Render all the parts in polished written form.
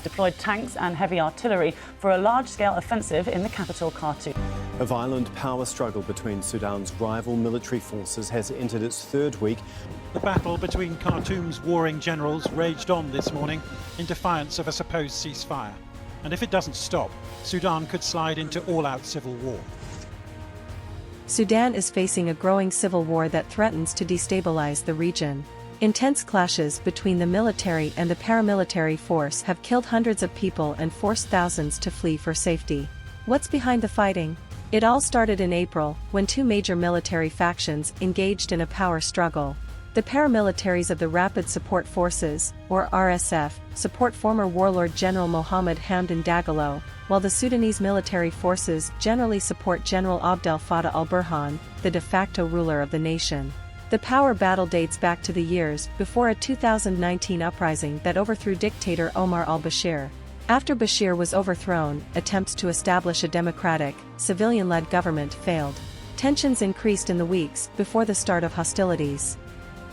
deployed tanks and heavy artillery for a large-scale offensive in the capital, Khartoum. A violent power struggle between Sudan's rival military forces has entered its third week. The battle between Khartoum's warring generals raged on this morning in defiance of a supposed ceasefire. And if it doesn't stop, Sudan could slide into all-out civil war. Sudan is facing a growing civil war that threatens to destabilize the region. Intense clashes between the military and the paramilitary force have killed hundreds of people and forced thousands to flee for safety. What's behind the fighting? It all started in April, when two major military factions engaged in a power struggle. The paramilitaries of the Rapid Support Forces, or RSF, support former warlord General Mohamed Hamdan Dagalo, while the Sudanese military forces generally support General Abdel Fattah al-Burhan, the de facto ruler of the nation. The power battle dates back to the years before a 2019 uprising that overthrew dictator Omar al-Bashir. After Bashir was overthrown, attempts to establish a democratic, civilian-led government failed. Tensions increased in the weeks before the start of hostilities.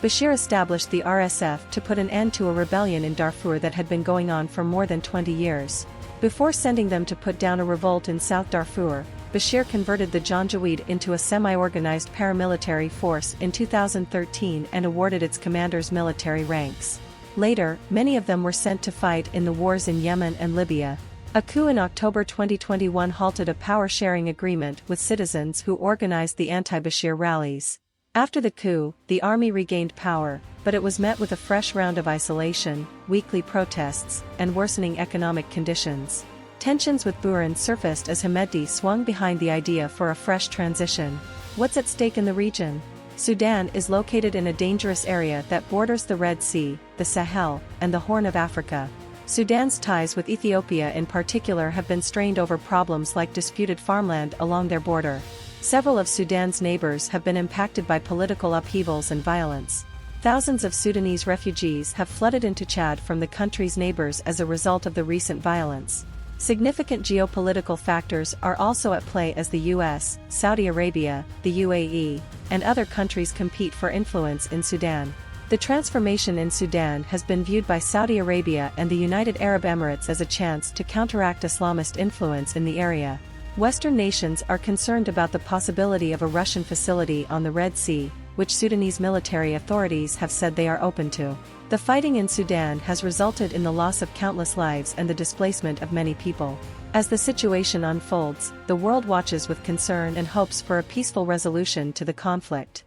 Bashir established the RSF to put an end to a rebellion in Darfur that had been going on for more than 20 years. Before sending them to put down a revolt in South Darfur, Bashir converted the Janjaweed into a semi-organized paramilitary force in 2013 and awarded its commanders military ranks. Later, many of them were sent to fight in the wars in Yemen and Libya. A coup in October 2021 halted a power-sharing agreement with citizens who organized the anti-Bashir rallies. After the coup, the army regained power, but it was met with a fresh round of isolation, weekly protests, and worsening economic conditions. Tensions with Burhan surfaced as Hamdan swung behind the idea for a fresh transition. What's at stake in the region? Sudan is located in a dangerous area that borders the Red Sea, the Sahel, and the Horn of Africa. Sudan's ties with Ethiopia in particular have been strained over problems like disputed farmland along their border. Several of Sudan's neighbors have been impacted by political upheavals and violence. Thousands of Sudanese refugees have flooded into Chad from the country's neighbors as a result of the recent violence. Significant geopolitical factors are also at play as the US, Saudi Arabia, the UAE, and other countries compete for influence in Sudan. The transformation in Sudan has been viewed by Saudi Arabia and the United Arab Emirates as a chance to counteract Islamist influence in the area. Western nations are concerned about the possibility of a Russian facility on the Red Sea, which Sudanese military authorities have said they are open to. The fighting in Sudan has resulted in the loss of countless lives and the displacement of many people. As the situation unfolds, the world watches with concern and hopes for a peaceful resolution to the conflict.